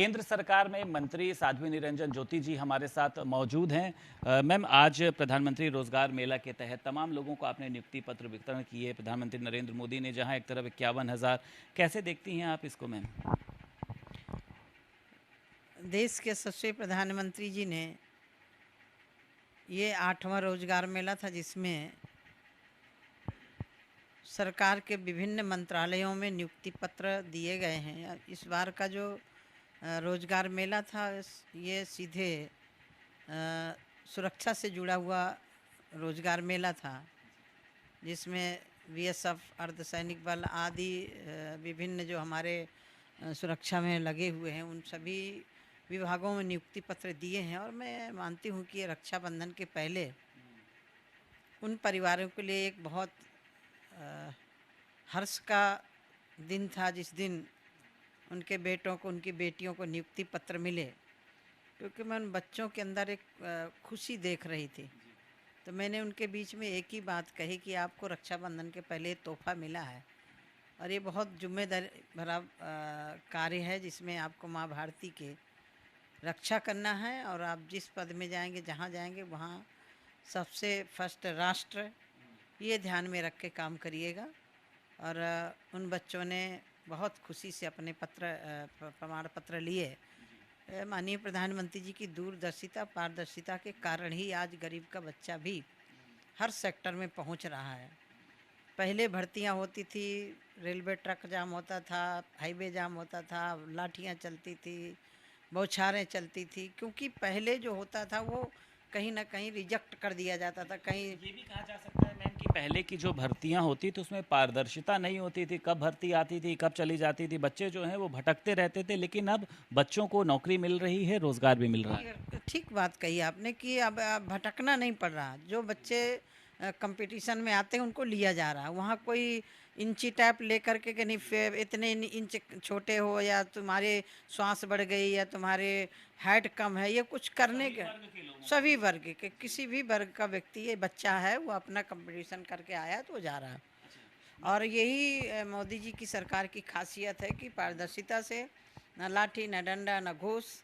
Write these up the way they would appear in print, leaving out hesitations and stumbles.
केंद्र सरकार में मंत्री साध्वी निरंजन ज्योति जी हमारे साथ मौजूद हैं। मैम, आज प्रधानमंत्री रोजगार मेला के तहत तमाम लोगों को आपने नियुक्ति पत्र वितरण किए। प्रधानमंत्री नरेंद्र मोदी ने जहां एक तरफ 51,000, कैसे देखती हैं आप इसको मैम? देश के यशस्वी प्रधानमंत्री जी ने ये 8वां रोजगार मेला था जिसमें सरकार के विभिन्न मंत्रालयों में नियुक्ति पत्र दिए गए हैं। इस बार का जो रोजगार मेला था ये सीधे सुरक्षा से जुड़ा हुआ रोजगार मेला था, जिसमें बीएसएफ, अर्धसैनिक बल आदि विभिन्न जो हमारे सुरक्षा में लगे हुए हैं उन सभी विभागों में नियुक्ति पत्र दिए हैं। और मैं मानती हूँ कि रक्षाबंधन के पहले उन परिवारों के लिए एक बहुत हर्ष का दिन था जिस दिन उनके बेटों को, उनकी बेटियों को नियुक्ति पत्र मिले, क्योंकि मैं उन बच्चों के अंदर एक खुशी देख रही थी। तो मैंने उनके बीच में एक ही बात कही कि आपको रक्षाबंधन के पहले तोहफा मिला है और ये बहुत जिम्मेदारी भरा कार्य है जिसमें आपको माँ भारती के रक्षा करना है और आप जिस पद में जाएंगे, जहाँ जाएंगे वहाँ सबसे फर्स्ट राष्ट्र, ये ध्यान में रख के काम करिएगा। और उन बच्चों ने बहुत खुशी से अपने प्रमाण पत्र लिए। माननीय प्रधानमंत्री जी की दूरदर्शिता, पारदर्शिता के कारण ही आज गरीब का बच्चा भी हर सेक्टर में पहुंच रहा है। पहले भर्तियां होती थी, रेलवे ट्रैक जाम होता था, हाईवे जाम होता था, लाठियां चलती थी, बौछारें चलती थी, क्योंकि पहले जो होता था वो कहीं ना कहीं रिजेक्ट कर दिया जाता था। कहीं ये भी कहा जा सकता है मैम कि पहले की जो भर्तियां होती थी उसमें पारदर्शिता नहीं होती थी, कब भर्ती आती थी, कब चली जाती थी, बच्चे जो हैं वो भटकते रहते थे। लेकिन अब बच्चों को नौकरी मिल रही है, रोजगार भी मिल रहा है। ठीक बात कही आपने कि अब भटकना नहीं पड़ रहा। जो बच्चे कंपटीशन में आते हैं उनको लिया जा रहा है। वहाँ कोई इंची टैप लेकर के कि नहीं इतने इंच छोटे हो या तुम्हारे श्वास बढ़ गई या तुम्हारे हाइट कम है, ये कुछ करने के सभी वर्ग के किसी भी वर्ग का व्यक्ति, ये बच्चा है वो अपना कंपटीशन करके आया तो जा रहा है। और यही मोदी जी की सरकार की खासियत है कि पारदर्शिता से न लाठी, न डंडा, न घूस,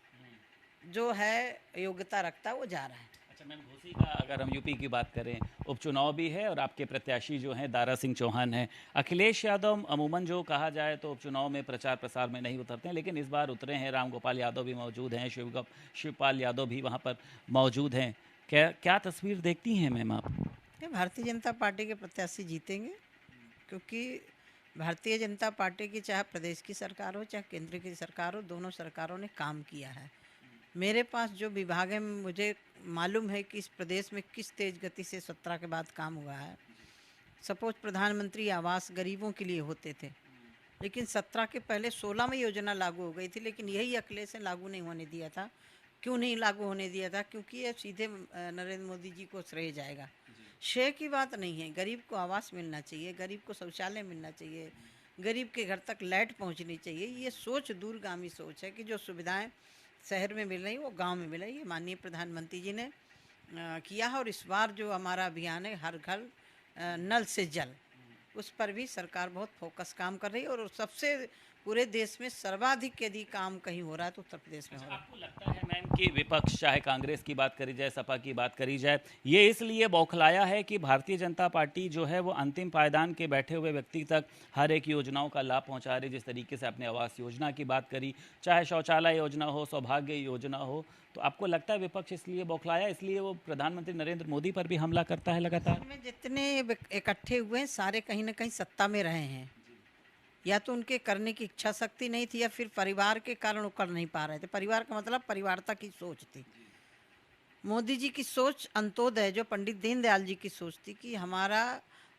जो है योग्यता रखता वो जा रहा है। अच्छा मैम, घोसी का अगर हम यूपी की बात करें, उपचुनाव भी है और आपके प्रत्याशी जो हैं दारा सिंह चौहान हैं। अखिलेश यादव अमूमन जो कहा जाए तो उपचुनाव में प्रचार प्रसार में नहीं उतरते हैं, लेकिन इस बार उतरे हैं। राम गोपाल यादव भी मौजूद हैं, शिवपाल यादव भी वहाँ पर मौजूद हैं। क्या तस्वीर देखती हैं मैम आप? भारतीय जनता पार्टी के प्रत्याशी जीतेंगे, क्योंकि भारतीय जनता पार्टी की चाहे प्रदेश की सरकार हो चाहे केंद्र की सरकार हो, दोनों सरकारों ने काम किया है। मेरे पास जो विभाग है, मुझे मालूम है कि इस प्रदेश में किस तेज गति से 17 के बाद काम हुआ है। सपोज प्रधानमंत्री आवास गरीबों के लिए होते थे, लेकिन 17 के पहले 16 में योजना लागू हो गई थी, लेकिन यही अखिलेश ने लागू नहीं होने दिया था। क्यों नहीं लागू होने दिया था? क्योंकि ये सीधे नरेंद्र मोदी जी को श्रेय जाएगा। श्रेय की बात नहीं है। गरीब को आवास मिलना चाहिए, गरीब को शौचालय मिलना चाहिए, गरीब के घर तक लाइट पहुंचनी चाहिए। ये सोच दूरगामी सोच है कि जो सुविधाएं शहर में मिल रही वो गांव में मिल रही है। माननीय प्रधानमंत्री जी ने किया है। और इस बार जो हमारा अभियान है हर घर नल से जल, उस पर भी सरकार बहुत फोकस काम कर रही है। और सबसे पूरे देश में सर्वाधिक यदि काम कहीं हो रहा है तो उत्तर प्रदेश में हो रहा है। आपको लगता है मैम कि विपक्ष, चाहे कांग्रेस की बात करी जाए, सपा की बात करी जाए, ये इसलिए बौखलाया है कि भारतीय जनता पार्टी जो है वो अंतिम पायदान के बैठे हुए व्यक्ति तक हर एक योजनाओं का लाभ पहुंचा रही? जिस तरीके से आपने आवास योजना की बात करी, चाहे शौचालय योजना हो, सौभाग्य योजना हो, तो आपको लगता है विपक्ष इसलिए बौखलाया, इसलिए वो प्रधानमंत्री नरेंद्र मोदी पर भी हमला करता है लगातार? में जितने इकट्ठे हुए हैं सारे कहीं ना कहीं सत्ता में रहे हैं। या तो उनके करने की इच्छा शक्ति नहीं थी या फिर परिवार के कारण वो कर नहीं पा रहे थे। परिवार का मतलब परिवारता की सोच थी। मोदी जी की सोच अंत्योदय, जो पंडित दीनदयाल जी की सोच थी कि हमारा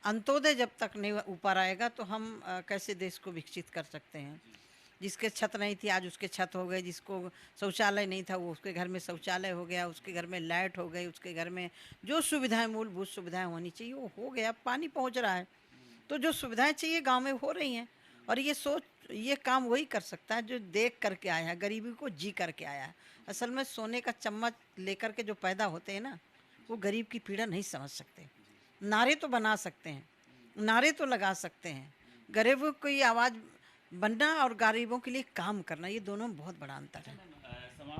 अंत्योदय जब तक नहीं ऊपर आएगा तो हम कैसे देश को विकसित कर सकते हैं। जिसके छत नहीं थी आज उसके छत हो गए, जिसको शौचालय नहीं था वो उसके घर में शौचालय हो गया, उसके घर में लाइट हो गई, उसके घर में जो सुविधाएं, मूलभूत सुविधाएं होनी चाहिए वो हो गया। पानी पहुंच रहा है, तो जो सुविधाएं चाहिए गांव में हो रही हैं। और ये सोच, ये काम वही कर सकता है जो देख करके आया है, गरीबी को जी करके आया है। असल में सोने का चम्मच लेकर के जो पैदा होते हैं ना, वो गरीब की पीड़ा नहीं समझ सकते। नारे तो बना सकते हैं, नारे तो लगा सकते हैं, गरीबों की आवाज़ बनना और गरीबों के लिए काम करना, ये दोनों में बहुत बड़ा अंतर है।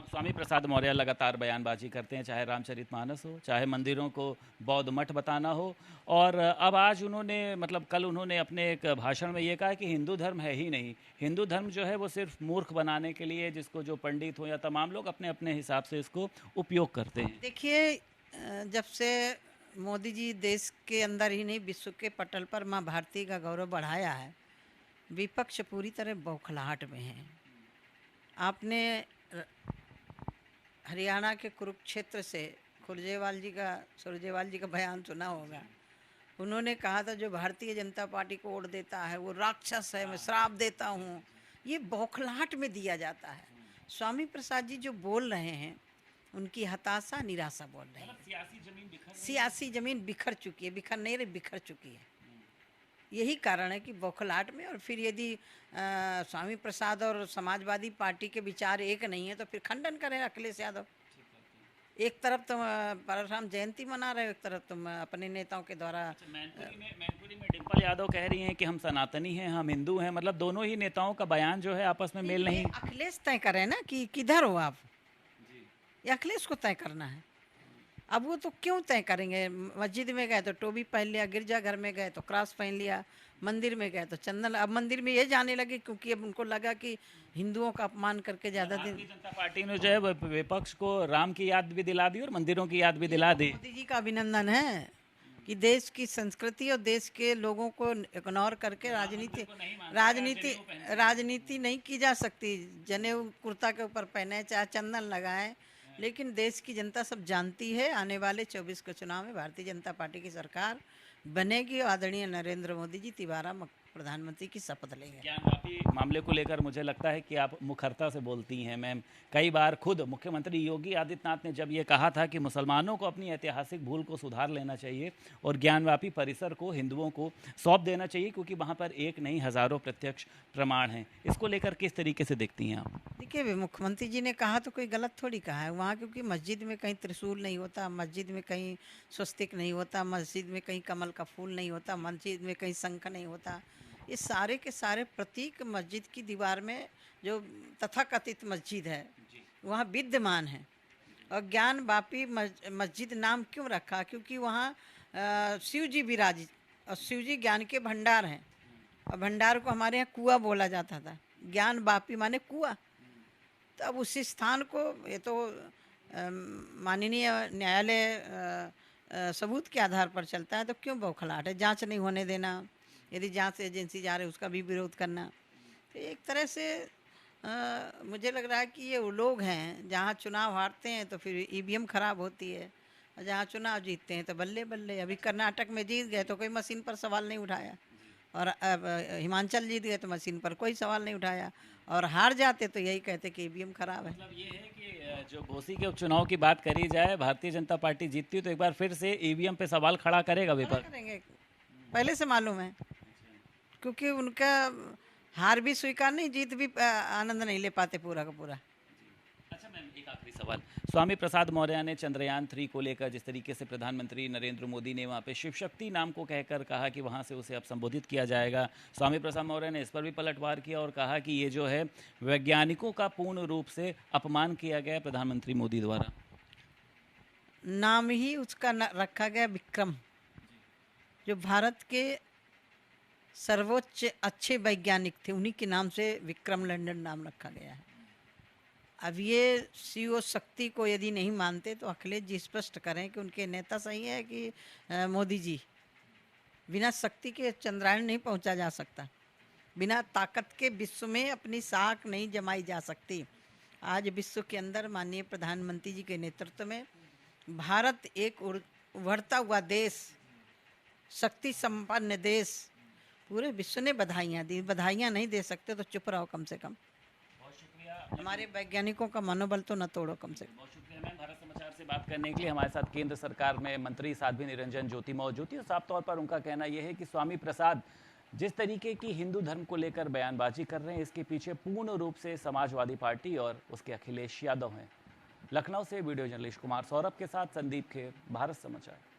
स्वामी प्रसाद मौर्य लगातार बयानबाजी करते हैं, चाहे रामचरितमानस हो, चाहे मंदिरों को बौद्ध मठ बताना हो। और अब आज उन्होंने मतलब कल उन्होंने अपने एक भाषण में ये कहा कि हिंदू धर्म है ही नहीं, हिंदू धर्म जो है वो सिर्फ मूर्ख बनाने के लिए, जिसको जो पंडित हो या तमाम लोग अपने अपने हिसाब से इसको उपयोग करते हैं। देखिए, जब से मोदी जी देश के अंदर ही नहीं विश्व के पटल पर माँ भारती का गौरव बढ़ाया है, विपक्ष पूरी तरह बौखलाहट में है। आपने हरियाणा के कुरुक्षेत्र से सुरजेवाल जी का बयान सुना होगा। उन्होंने कहा था जो भारतीय जनता पार्टी को वोट देता है वो राक्षस है, मैं श्राप देता हूँ। ये बौखलाहट में दिया जाता है। स्वामी प्रसाद जी जो बोल रहे हैं उनकी हताशा निराशा बोल रहे हैं। सियासी जमीन बिखर चुकी है, बिखर नहीं रही, बिखर चुकी है। यही कारण है कि बौखलाहट में। और फिर यदि स्वामी प्रसाद और समाजवादी पार्टी के विचार एक नहीं है तो फिर खंडन करें अखिलेश यादव। एक तरफ तुम परशुराम जयंती मना रहे हो, एक तरफ तुम अपने नेताओं के द्वारा। मैनपुरी में डिम्पल यादव कह रही हैं कि हम सनातनी हैं, हम हिंदू हैं। मतलब दोनों ही नेताओं का बयान जो है आपस में मेल नहीं। अखिलेश तय करें ना कि किधर हो आप, ये अखिलेश को तय करना है। अब वो तो क्यों तय करेंगे? मस्जिद में गए तो टोपी पहन लिया, गिरजाघर में गए तो क्रॉस पहन लिया, मंदिर में गए तो चंदन। अब मंदिर में ये जाने लगे क्योंकि अब उनको लगा कि हिंदुओं का अपमान करके ज़्यादा दिन। भारतीय जनता पार्टी ने जो है विपक्ष को राम की याद भी दिला दी और मंदिरों की याद भी दिला दी। मोदी जी का अभिनंदन है कि देश की संस्कृति और देश के लोगों को इग्नोर करके राजनीति नहीं की जा सकती। जनेऊ कुर्ता के ऊपर पहने, चाहे चंदन लगाएं, लेकिन देश की जनता सब जानती है आने वाले 24 के चुनाव में भारतीय जनता पार्टी की सरकार बनेगी और आदरणीय नरेंद्र मोदी जी तिबारा प्रधानमंत्री की शपथ लेंगे। ज्ञानवापी मामले को लेकर मुझे लगता है कि आप मुखरता से बोलती हैं मैम। कई बार खुद मुख्यमंत्री योगी आदित्यनाथ ने जब ये कहा था कि मुसलमानों को अपनी ऐतिहासिक भूल को सुधार लेना चाहिए और ज्ञानवापी परिसर को हिंदुओं को सौंप देना चाहिए क्योंकि वहाँ पर एक नहीं हज़ारों प्रत्यक्ष प्रमाण हैं, इसको लेकर किस तरीके से देखती हैं आप? देखिए, मुख्यमंत्री जी ने कहा तो कोई गलत थोड़ी कहा है वहाँ, क्योंकि मस्जिद में कहीं त्रिशूल नहीं होता, मस्जिद में कहीं स्वस्तिक नहीं होता, मस्जिद में कहीं कमल का फूल नहीं होता, मस्जिद में कहीं शंख नहीं होता। ये सारे के सारे प्रतीक मस्जिद की दीवार में जो तथाकथित मस्जिद है वहाँ विद्यमान है। और ज्ञानवापी मस्जिद नाम क्यों रखा? क्योंकि वहाँ शिव जी विराजित, और शिव जी ज्ञान के भंडार हैं। और भंडार को हमारे यहाँ कुआं बोला जाता था। ज्ञानवापी माने कुआं। तो अब उसी स्थान को, ये तो माननीय न्यायालय सबूत के आधार पर चलता है, तो क्यों बौखलाहट है? जांच नहीं होने देना, यदि जांच एजेंसी जा रही है उसका भी विरोध करना। तो एक तरह से मुझे लग रहा है कि ये वो लोग हैं जहाँ चुनाव हारते हैं तो फिर ईवीएम खराब होती है, और जहाँ चुनाव जीतते हैं तो बल्ले बल्ले। अभी कर्नाटक में जीत गए तो कोई मशीन पर सवाल नहीं उठाया, और अब हिमाचल जीत गए तो मशीन पर कोई सवाल नहीं उठाया, और हार जाते तो यही कहते कि ईवीएम खराब है। मतलब ये है कि जो घोसी के उपचुनाव की बात करी जाए, भारतीय जनता पार्टी जीतती तो एक बार फिर से ईवीएम पे सवाल खड़ा करेगा विपक्ष। करेंगे, पहले से मालूम है, क्योंकि उनका हार भी स्वीकार नहीं, जीत भी आनंद नहीं ले पाते पूरा का पूरा। अच्छा मैम, एक आखिरी सवाल। स्वामी प्रसाद मौर्य ने चंद्रयान 3 को लेकर जिस तरीके से प्रधानमंत्री नरेंद्र मोदी ने वहाँ पे शिव शक्ति नाम को कहकर कहा कि वहाँ से उसे अब संबोधित किया जाएगा, स्वामी प्रसाद मौर्य ने इस पर भी पलटवार किया और कहा कि ये जो है वैज्ञानिकों का पूर्ण रूप से अपमान किया गया प्रधानमंत्री मोदी द्वारा। नाम ही उसका रखा गया विक्रम, जो भारत के सर्वोच्च अच्छे वैज्ञानिक थे, उन्हीं के नाम से विक्रम लैंडर नाम रखा गया है। अब ये शिव शक्ति को यदि नहीं मानते तो अखिलेश जी स्पष्ट करें कि उनके नेता सही है कि मोदी जी। बिना शक्ति के चंद्रायन नहीं पहुंचा जा सकता, बिना ताकत के विश्व में अपनी साख नहीं जमाई जा सकती। आज विश्व के अंदर माननीय प्रधानमंत्री जी के नेतृत्व में भारत एक उभरता हुआ देश, शक्ति संपन्न देश, पूरे विश्व ने बधाइयाँ दी। बधाइयाँ नहीं दे सकते तो चुप रहो कम से कम। बहुत शुक्रिया। हमारे वैज्ञानिकों का मनोबल तो न तोड़ो कम से कम। बहुत शुक्रिया मैम, भारत समाचार से बात करने के लिए। हमारे साथ केंद्र सरकार में मंत्री साध्वी निरंजन ज्योति मौजूद थी और साफ तौर पर उनका कहना यह है कि स्वामी प्रसाद जिस तरीके की हिंदू धर्म को लेकर बयानबाजी कर रहे हैं, इसके पीछे पूर्ण रूप से समाजवादी पार्टी और उसके अखिलेश यादव हैं। लखनऊ से वीडियो जर्नलिस्ट कुमार सौरभ के साथ संदीप खेर, भारत समाचार।